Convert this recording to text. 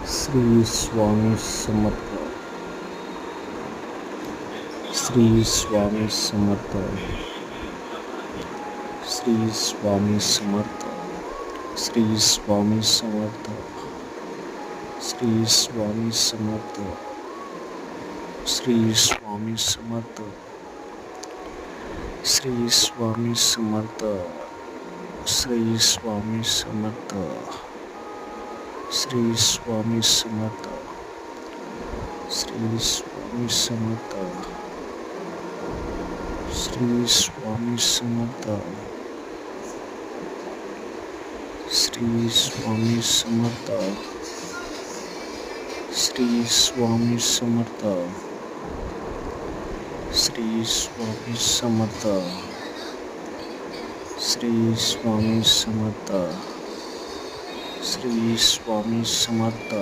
Shri Swami Samarth. Shri Swami Samarth. Shri Swami Samarth. Shri Swami Samarth. Shri Swami Samarth. Shri Swami Samarth. Shri Swami Samarth. Shri Swami Samarth. Shri Swami Samarth. Shri Swami Samarth. Shri Swami Samarth. Shri Swami Samarth. Shri Swami Samarth. Shri Swami Samarth. Shri Swami Samarth. Shri Swami Samarth.